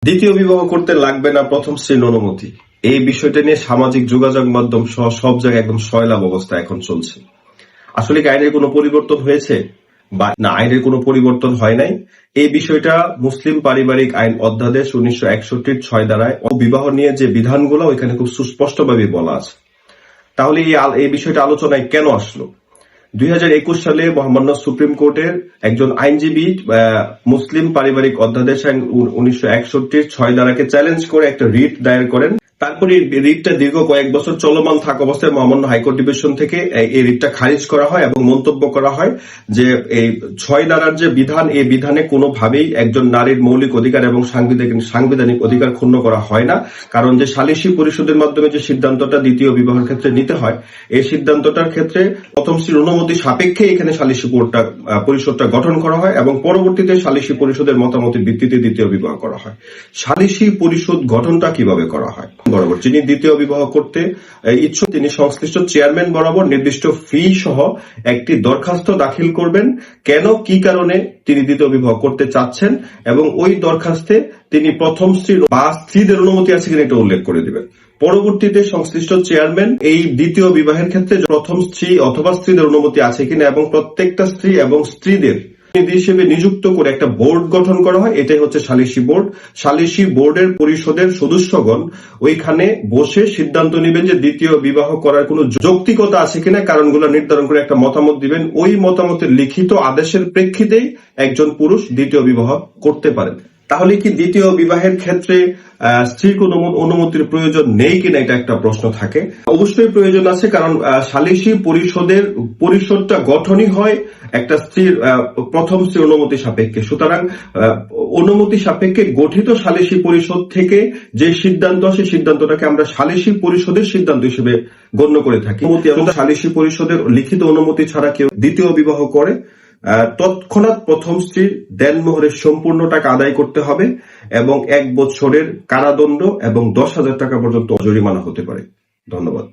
দ্বিতীয় বিবাহ করতে লাগবে না প্রথম স্ত্রীর অনুমতি, এই বিষয়টা নিয়ে সামাজিক যোগাযোগ মাধ্যম সহ সব জায়গায় একদম সয়লাব অবস্থা এখন চলছে। আসলে কি আইনের কোনো পরিবর্তন হয়েছে বা না আইনের কোনো পরিবর্তন হয় নাই? এই বিষয়টা মুসলিম পারিবারিক আইন অধ্যাদেশ 1961 6 ধারায় বিবাহ নিয়ে যে বিধানগুলো ওইখানে খুব সুস্পষ্টভাবে বলা আছে। তাহলে এই বিষয়টা আলোচনায় কেন আসলো? 2021 সালে মহামান্য সুপ্রিম কোর্টের একজন আইনজীবী মুসলিম পারিবারিক অধ্যাদেশ আইন 1961 6 ধারাকে চ্যালেঞ্জ করে একটা রিট দায়ের করেন। তারপরে রিটটা দীর্ঘ কয়েক বছর চলমান থাকা অবস্থায় মহামান্য হাইকোর্ট ডিভিশন থেকে এই রিটটা খারিজ করা হয় এবং মন্তব্য করা হয় যে এই 6 ধারার যে বিধান, এই বিধানে কোনোভাবেই একজন নারীর মৌলিক অধিকার এবং সাংবিধানিক অধিকার ক্ষুণ্ণ করা হয় না। কারণ যে সালিসি পরিষদের মাধ্যমে যে সিদ্ধান্তটা দ্বিতীয় বিবাহের ক্ষেত্রে নিতে হয়, এই সিদ্ধান্তটার ক্ষেত্রে প্রথম স্ত্রীর অনুমতি সাপেক্ষে এখানে সালিসি পরিষদটা গঠন করা হয় এবং পরবর্তীতে সালিসি পরিষদের মতামতের ভিত্তিতে দ্বিতীয় বিবাহ করা হয়। সালিসি পরিষদ গঠনটা কিভাবে করা হয়? বরাবর যিনি দ্বিতীয় বিবাহ করতে ইচ্ছুক তিনি সংশ্লিষ্ট চেয়ারম্যান বরাবর নির্দিষ্ট ফি সহ একটি দরখাস্ত দাখিল করবেন, কেন কি কারণে তিনি দ্বিতীয় বিবাহ করতে চাচ্ছেন, এবং ওই দরখাস্তে তিনি প্রথম স্ত্রী বা স্ত্রীদের অনুমতি আছে কিনা এটা উল্লেখ করে দিবেন। পরবর্তীতে সংশ্লিষ্ট চেয়ারম্যান এই দ্বিতীয় বিবাহের ক্ষেত্রে প্রথম স্ত্রী অথবা স্ত্রীদের অনুমতি আছে কিনা এবং প্রত্যেকটা স্ত্রী এবং স্ত্রীদের হিসেবে নিযুক্ত করে একটা বোর্ড গঠন করা হয়। এটাই হচ্ছে সালিসি বোর্ড। সালিসি বোর্ডের পরিষদের সদস্যগণ ওইখানে বসে সিদ্ধান্ত নেবেন যে দ্বিতীয় বিবাহ করার কোনো যৌক্তিকতা আছে কিনা, কারণগুলো নির্ধারণ করে একটা মতামত দিবেন। ওই মতামতের লিখিত আদেশের প্রেক্ষিতেই একজন পুরুষ দ্বিতীয় বিবাহ করতে পারেন। তাহলে কি দ্বিতীয় বিবাহের ক্ষেত্রে স্ত্রীর কোন অনুমতির প্রয়োজন নেই কিনা, এটা একটা প্রশ্ন থাকে। অবশ্যই প্রয়োজন আছে, কারণ সালিসি পরিষদটা গঠনই হয় একটা স্ত্রীর প্রথম স্ত্রীর অনুমতি সাপেক্ষে। সুতরাং অনুমতি সাপেক্ষে গঠিত সালিসি পরিষদ থেকে যে সিদ্ধান্ত আসে সিদ্ধান্তটাকে আমরা সালিসি পরিষদের সিদ্ধান্ত হিসেবে গণ্য করে থাকি। সালিসি পরিষদের লিখিত অনুমতি ছাড়া কেউ দ্বিতীয় বিবাহ করে তৎক্ষণাৎ প্রথম স্ত্রীর দেনমোহরের সম্পূর্ণ টাকা আদায় করতে হবে এবং 1 বছরের কারাদণ্ড এবং 10,000 টাকা পর্যন্ত জরিমানা হতে পারে। ধন্যবাদ।